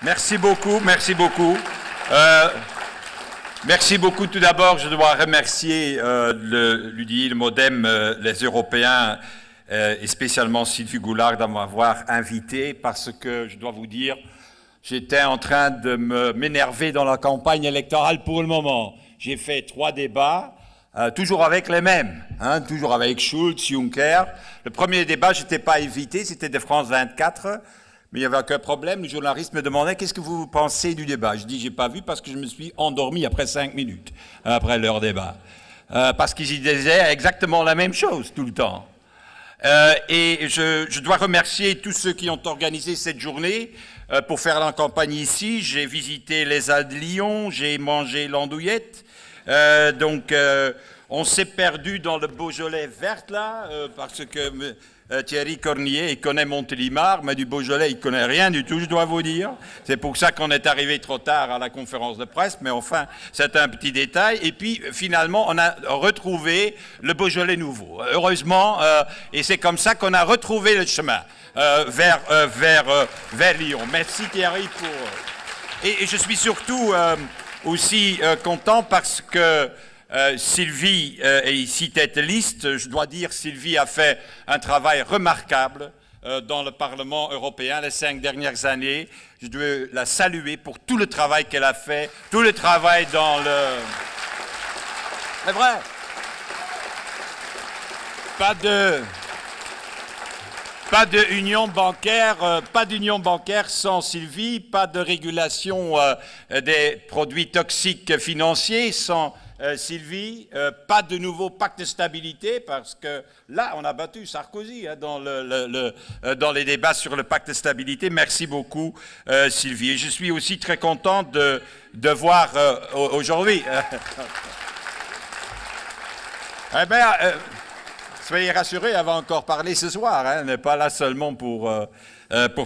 Merci beaucoup, merci beaucoup. Merci beaucoup. Tout d'abord, je dois remercier l'UDI, le MODEM, les Européens et spécialement Sylvie Goulard de m'avoir invité parce que, je dois vous dire, j'étais en train de m'énerver dans la campagne électorale pour le moment. J'ai fait 3 débats, toujours avec les mêmes, toujours avec Schulz, Juncker. Le premier débat, je n'étais pas invité, c'était de France 24. Mais il n'y avait aucun problème. Le journaliste me demandait « Qu'est-ce que vous pensez du débat ?» Je dis « J'ai pas vu parce que je me suis endormi après 5 minutes, après leur débat. Parce qu'ils y disaient exactement la même chose tout le temps. Et je dois remercier tous ceux qui ont organisé cette journée pour faire la campagne ici. J'ai visité les Halles de Lyon, j'ai mangé l'andouillette. On s'est perdu dans le Beaujolais vert là, parce que Thierry Cornier, il connaît Montélimar, mais du Beaujolais, il connaît rien du tout, je dois vous dire. C'est pour ça qu'on est arrivé trop tard à la conférence de presse, mais enfin, c'est un petit détail. Et puis, finalement, on a retrouvé le Beaujolais nouveau, heureusement, et c'est comme ça qu'on a retrouvé le chemin vers Lyon. Merci Thierry pour... Et je suis surtout aussi content parce que Sylvie est ici tête de liste. Je dois dire, Sylvie a fait un travail remarquable dans le Parlement européen les 5 dernières années. Je dois la saluer pour tout le travail qu'elle a fait, tout le travail dans le... C'est vrai. Pas d'union bancaire sans Sylvie, pas de régulation des produits toxiques financiers sans Sylvie, pas de nouveau pacte de stabilité, parce que là, on a battu Sarkozy dans les débats sur le pacte de stabilité. Merci beaucoup, Sylvie. Et je suis aussi très content de voir aujourd'hui... soyez rassurés, elle va encore parler ce soir. Elle n'est pas là seulement pour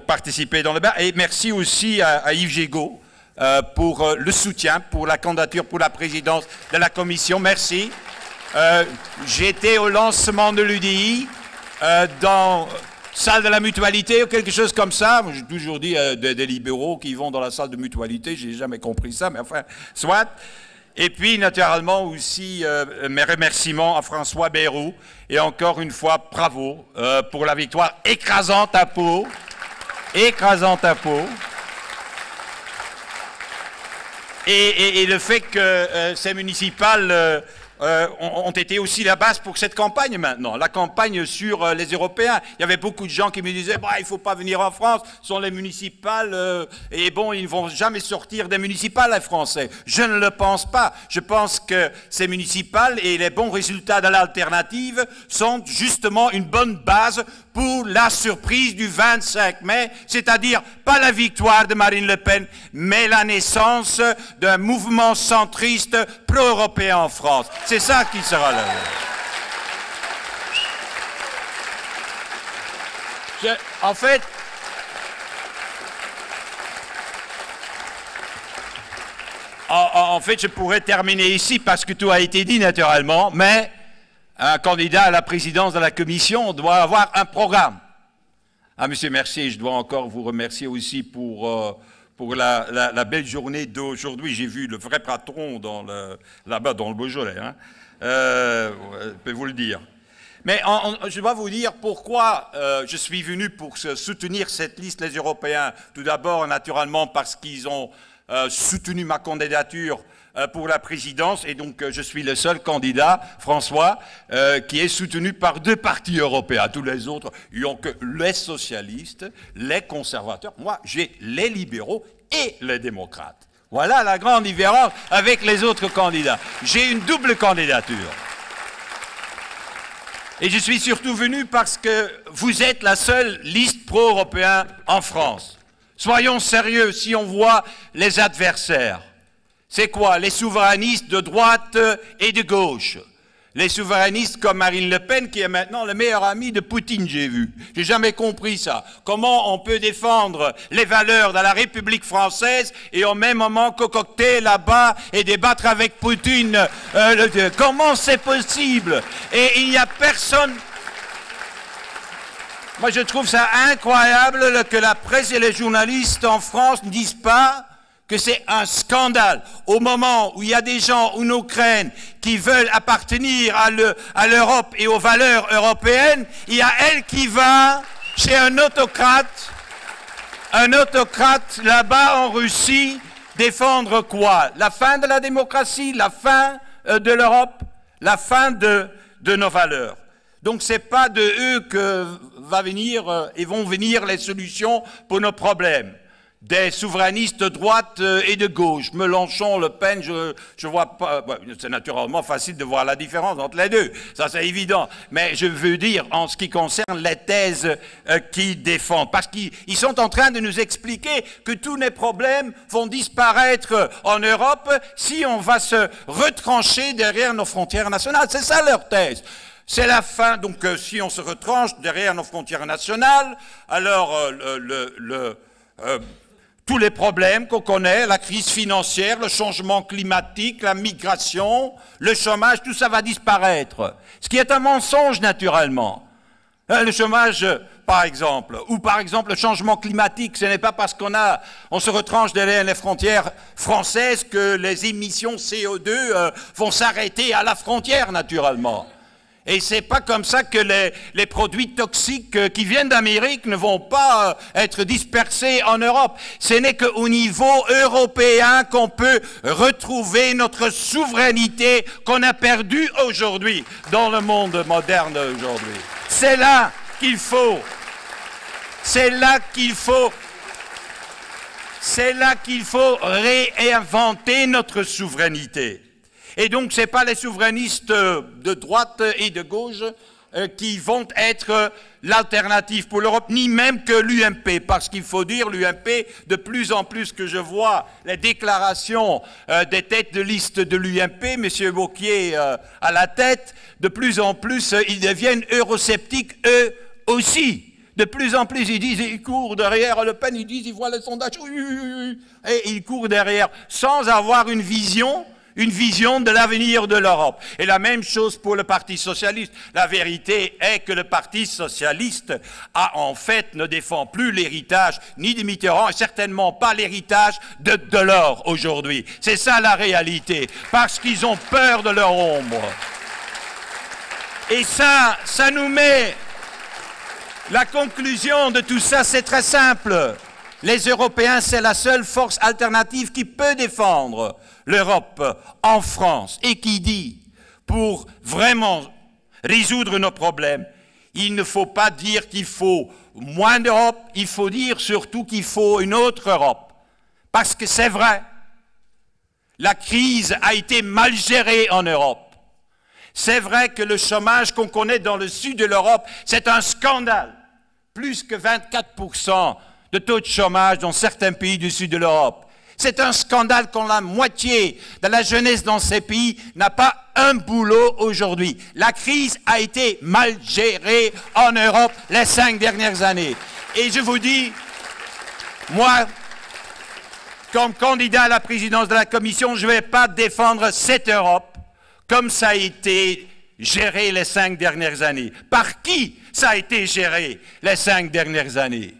participer dans le débat. Et merci aussi à Yves Gégaud pour le soutien, pour la candidature, pour la présidence de la Commission. Merci. J'étais au lancement de l'UDI dans salle de la mutualité ou quelque chose comme ça. J'ai toujours dit des libéraux qui vont dans la salle de mutualité. Je n'ai jamais compris ça, mais enfin, soit. Et puis, naturellement, aussi, mes remerciements à François Bayrou. Et encore une fois, bravo pour la victoire écrasante à Pau. Écrasante à Pau. Et le fait que ces municipales ont été aussi la base pour cette campagne maintenant, la campagne sur les Européens. Il y avait beaucoup de gens qui me disaient bah, « il ne faut pas venir en France, ce sont les municipales, et bon, ils ne vont jamais sortir des municipales, les Français. » Je ne le pense pas. Je pense que ces municipales et les bons résultats de l'alternative sont justement une bonne base pour la surprise du 25 mai, c'est-à-dire pas la victoire de Marine Le Pen, mais la naissance d'un mouvement centriste pro-européen en France. C'est ça qui sera là. En fait, je pourrais terminer ici parce que tout a été dit naturellement, mais un candidat à la présidence de la Commission doit avoir un programme. Monsieur Mercier, je dois encore vous remercier aussi pour la belle journée d'aujourd'hui. J'ai vu le vrai patron là-bas dans le Beaujolais, je peux vous le dire. Mais je dois vous dire pourquoi je suis venu pour soutenir cette liste, les Européens. Tout d'abord, naturellement, parce qu'ils ont soutenu ma candidature pour la présidence, et donc je suis le seul candidat, François, qui est soutenu par 2 partis européens. Tous les autres, ils n'ont que les socialistes, les conservateurs. Moi, j'ai les libéraux et les démocrates. Voilà la grande différence avec les autres candidats. J'ai une double candidature. Et je suis surtout venu parce que vous êtes la seule liste pro-européenne en France. Soyons sérieux, si on voit les adversaires. C'est quoi? Les souverainistes de droite et de gauche. Les souverainistes comme Marine Le Pen, qui est maintenant le meilleur ami de Poutine, j'ai vu. J'ai jamais compris ça. Comment on peut défendre les valeurs de la République française et au même moment concocter là-bas et débattre avec Poutine? Comment c'est possible? Et il n'y a personne... Moi, je trouve ça incroyable que la presse et les journalistes en France ne disent pas que c'est un scandale. Au moment où il y a des gens en Ukraine qui veulent appartenir à l'Europe et aux valeurs européennes, il y a elle qui va chez un autocrate là-bas en Russie, défendre quoi? La fin de la démocratie, la fin de l'Europe, la fin de nos valeurs. Donc c'est pas de eux que vont venir les solutions pour nos problèmes. Des souverainistes de droite et de gauche, Mélenchon, Le Pen, je vois pas, c'est naturellement facile de voir la différence entre les deux, ça c'est évident, mais je veux dire en ce qui concerne les thèses qu'ils défendent, parce qu'ils sont en train de nous expliquer que tous les problèmes vont disparaître en Europe si on va se retrancher derrière nos frontières nationales, c'est ça leur thèse. C'est la fin, donc si on se retranche derrière nos frontières nationales, alors tous les problèmes qu'on connaît, la crise financière, le changement climatique, la migration, le chômage, tout ça va disparaître. Ce qui est un mensonge naturellement. Le chômage, par exemple, ou par exemple le changement climatique, ce n'est pas parce on se retranche derrière les frontières françaises que les émissions CO2 vont s'arrêter à la frontière naturellement. Et c'est pas comme ça que les produits toxiques qui viennent d'Amérique ne vont pas être dispersés en Europe. Ce n'est qu'au niveau européen qu'on peut retrouver notre souveraineté qu'on a perdue aujourd'hui dans le monde moderne aujourd'hui. C'est là qu'il faut réinventer notre souveraineté. Et donc, ce n'est pas les souverainistes de droite et de gauche qui vont être l'alternative pour l'Europe, ni même que l'UMP, parce qu'il faut dire l'UMP, de plus en plus que je vois les déclarations des têtes de liste de l'UMP, M. Wauquiez à la tête, de plus en plus, ils deviennent eurosceptiques eux aussi. De plus en plus, ils courent derrière Le Pen, ils voient les sondages, et ils courent derrière, sans avoir une vision de l'avenir de l'Europe. Et la même chose pour le Parti socialiste. La vérité est que le Parti socialiste ne défend plus l'héritage ni de Mitterrand et certainement pas l'héritage de Delors aujourd'hui. C'est ça la réalité, parce qu'ils ont peur de leur ombre. Et ça nous met... La conclusion de tout ça, c'est très simple. Les Européens, c'est la seule force alternative qui peut défendre l'Europe en France et qui dit, pour vraiment résoudre nos problèmes, il ne faut pas dire qu'il faut moins d'Europe, il faut dire surtout qu'il faut une autre Europe. Parce que c'est vrai, la crise a été mal gérée en Europe. C'est vrai que le chômage qu'on connaît dans le sud de l'Europe, c'est un scandale. Plus que 24% de taux de chômage dans certains pays du sud de l'Europe. C'est un scandale quand la moitié de la jeunesse dans ces pays n'a pas un boulot aujourd'hui. La crise a été mal gérée en Europe les 5 dernières années. Et je vous dis, moi, comme candidat à la présidence de la Commission, je ne vais pas défendre cette Europe comme ça a été géré les 5 dernières années. Par qui ça a été géré les 5 dernières années?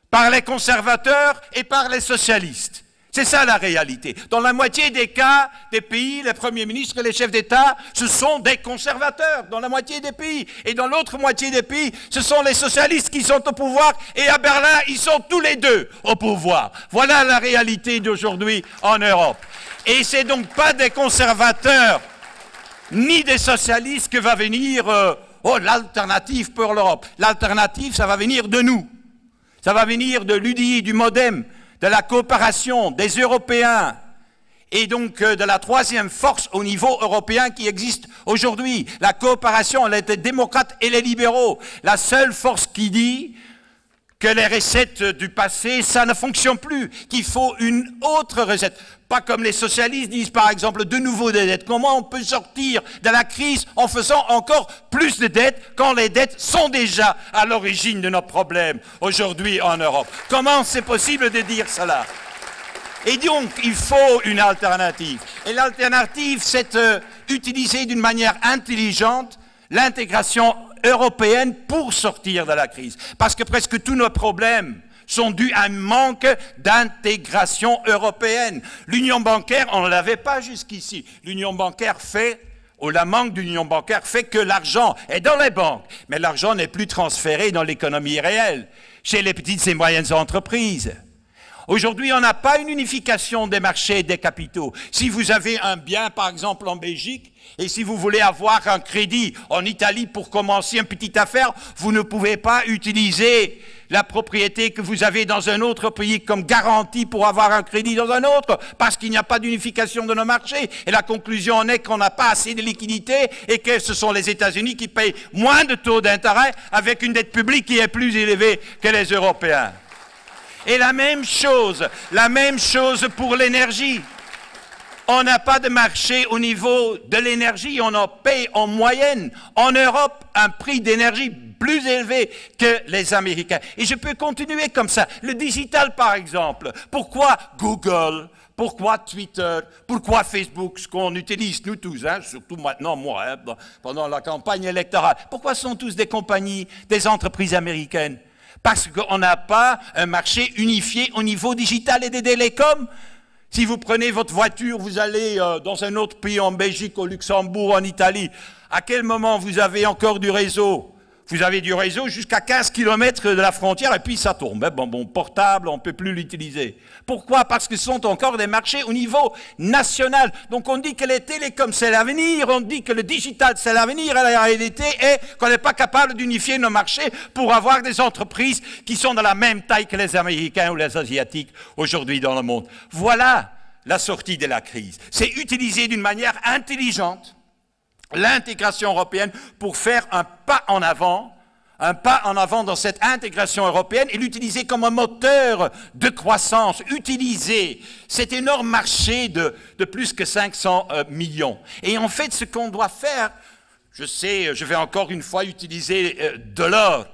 Par les conservateurs et par les socialistes. C'est ça la réalité. Dans la moitié des cas des pays, les premiers ministres et les chefs d'État, ce sont des conservateurs, dans la moitié des pays. Et dans l'autre moitié des pays, ce sont les socialistes qui sont au pouvoir, et à Berlin, ils sont tous les deux au pouvoir. Voilà la réalité d'aujourd'hui en Europe. Et c'est donc pas des conservateurs, ni des socialistes que va venir l'alternative pour l'Europe. L'alternative, ça va venir de nous. Ça va venir de l'UDI, du MoDem, de la coopération, des Européens, et donc de la troisième force au niveau européen qui existe aujourd'hui. La coopération, elle est des démocrates et les libéraux. La seule force qui dit que les recettes du passé, ça ne fonctionne plus, qu'il faut une autre recette. Pas comme les socialistes disent, par exemple, de nouveau des dettes. Comment on peut sortir de la crise en faisant encore plus de dettes quand les dettes sont déjà à l'origine de nos problèmes aujourd'hui en Europe? Comment c'est possible de dire cela? Et donc, il faut une alternative. Et l'alternative, c'est utiliser d'une manière intelligente l'intégration européenne pour sortir de la crise. Parce que presque tous nos problèmes sont dus à un manque d'intégration européenne. L'union bancaire, on ne l'avait pas jusqu'ici. L'union bancaire fait, ou la manque d'union bancaire fait que l'argent est dans les banques, mais l'argent n'est plus transféré dans l'économie réelle, chez les petites et moyennes entreprises. Aujourd'hui, on n'a pas une unification des marchés des capitaux. Si vous avez un bien, par exemple, en Belgique, et si vous voulez avoir un crédit en Italie pour commencer une petite affaire, vous ne pouvez pas utiliser la propriété que vous avez dans un autre pays comme garantie pour avoir un crédit dans un autre, parce qu'il n'y a pas d'unification de nos marchés. Et la conclusion en est qu'on n'a pas assez de liquidités et que ce sont les États-Unis qui payent moins de taux d'intérêt avec une dette publique qui est plus élevée que les Européens. Et la même chose pour l'énergie. On n'a pas de marché au niveau de l'énergie, on en paye en moyenne, en Europe, un prix d'énergie plus élevé que les Américains. Et je peux continuer comme ça. Le digital, par exemple. Pourquoi Google? Pourquoi Twitter? Pourquoi Facebook? Ce qu'on utilise, nous tous, hein, surtout maintenant, moi, hein, pendant la campagne électorale. Pourquoi sont tous des compagnies, des entreprises américaines? Parce qu'on n'a pas un marché unifié au niveau digital et des télécoms. Si vous prenez votre voiture, vous allez dans un autre pays, en Belgique, au Luxembourg, en Italie, à quel moment vous avez encore du réseau? Vous avez du réseau jusqu'à 15 km de la frontière et puis ça tombe. Bon, portable, on ne peut plus l'utiliser. Pourquoi? Parce que ce sont encore des marchés au niveau national. Donc on dit que les télécoms c'est l'avenir, on dit que le digital c'est l'avenir, et la réalité est qu'on n'est pas capable d'unifier nos marchés pour avoir des entreprises qui sont de la même taille que les Américains ou les Asiatiques aujourd'hui dans le monde. Voilà la sortie de la crise. C'est utiliser d'une manière intelligente l'intégration européenne pour faire un pas en avant dans cette intégration européenne et l'utiliser comme un moteur de croissance, utiliser cet énorme marché de plus que 500 millions. Et en fait, ce qu'on doit faire, je sais, je vais encore une fois utiliser Delors.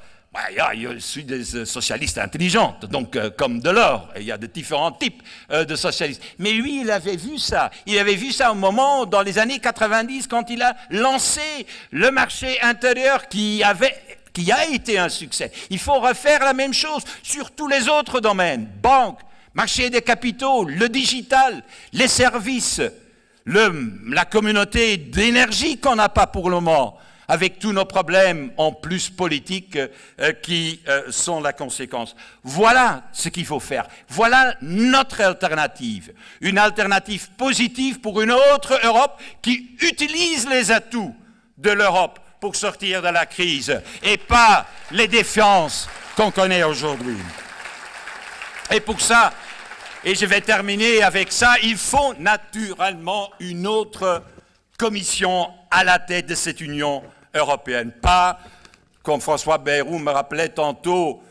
Je suis des socialistes intelligents, donc comme Delors, il y a de différents types de socialistes. Mais lui, il avait vu ça. Il avait vu ça au moment, dans les années 90, quand il a lancé le marché intérieur qui a été un succès. Il faut refaire la même chose sur tous les autres domaines. Banque, marché des capitaux, le digital, les services, la communauté d'énergie qu'on n'a pas pour le moment, avec tous nos problèmes en plus politiques qui sont la conséquence. Voilà ce qu'il faut faire. Voilà notre alternative. Une alternative positive pour une autre Europe qui utilise les atouts de l'Europe pour sortir de la crise et pas les défiances qu'on connaît aujourd'hui. Et pour ça, et je vais terminer avec ça, il faut naturellement une autre commission à la tête de cette Union européenne. Pas, comme François Bayrou me rappelait tantôt,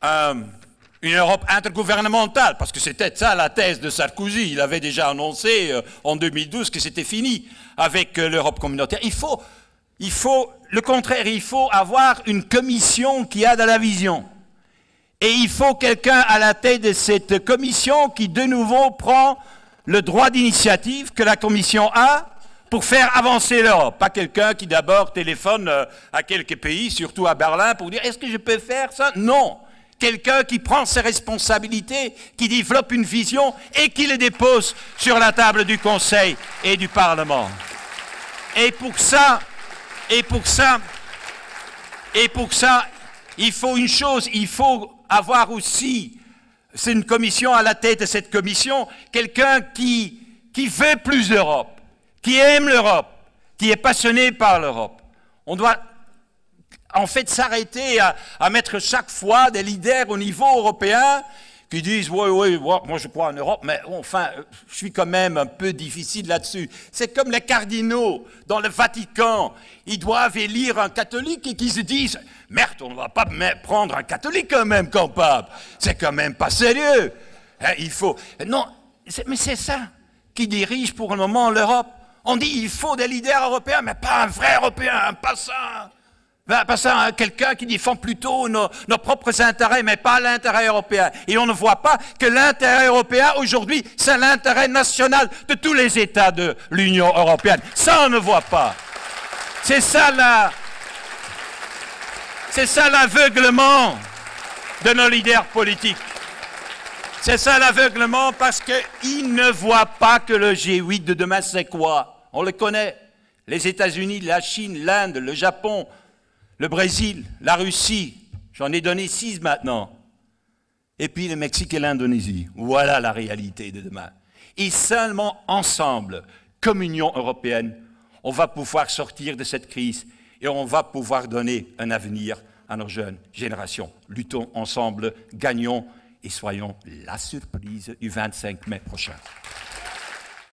une Europe intergouvernementale, parce que c'était ça la thèse de Sarkozy. Il avait déjà annoncé en 2012 que c'était fini avec l'Europe communautaire. Il faut le contraire, il faut avoir une commission qui a de la vision. Et il faut quelqu'un à la tête de cette commission qui, de nouveau, prend le droit d'initiative que la commission a pour faire avancer l'Europe. Pas quelqu'un qui d'abord téléphone à quelques pays, surtout à Berlin, pour dire « est-ce que je peux faire ça ?» Non. Quelqu'un qui prend ses responsabilités, qui développe une vision et qui le dépose sur la table du Conseil et du Parlement. Et pour ça, il faut une chose, il faut avoir aussi, c'est une commission à la tête de cette commission, quelqu'un qui veut plus d'Europe, qui aime l'Europe, qui est passionné par l'Europe. On doit en fait s'arrêter à mettre chaque fois des leaders au niveau européen qui disent « oui, moi je crois en Europe, mais enfin, je suis quand même un peu difficile là-dessus. » C'est comme les cardinaux dans le Vatican. Ils doivent élire un catholique et qui se disent « merde, on ne va pas prendre un catholique quand même comme pape. C'est quand même pas sérieux. Il faut... » Non, mais c'est ça qui dirige pour le moment l'Europe. On dit il faut des leaders européens, mais pas un vrai Européen, pas ça, quelqu'un qui défend plutôt nos propres intérêts, mais pas l'intérêt européen. Et on ne voit pas que l'intérêt européen, aujourd'hui, c'est l'intérêt national de tous les États de l'Union européenne. Ça, on ne voit pas. C'est ça, là. C'est ça l'aveuglement de nos leaders politiques. C'est ça l'aveuglement parce qu'ils ne voient pas que le G8 de demain, c'est quoi? On le connaît. Les États-Unis, la Chine, l'Inde, le Japon, le Brésil, la Russie. J'en ai donné 6 maintenant. Et puis le Mexique et l'Indonésie. Voilà la réalité de demain. Et seulement ensemble, comme Union européenne, on va pouvoir sortir de cette crise et on va pouvoir donner un avenir à nos jeunes générations. Luttons ensemble, gagnons et soyons la surprise du 25 mai prochain.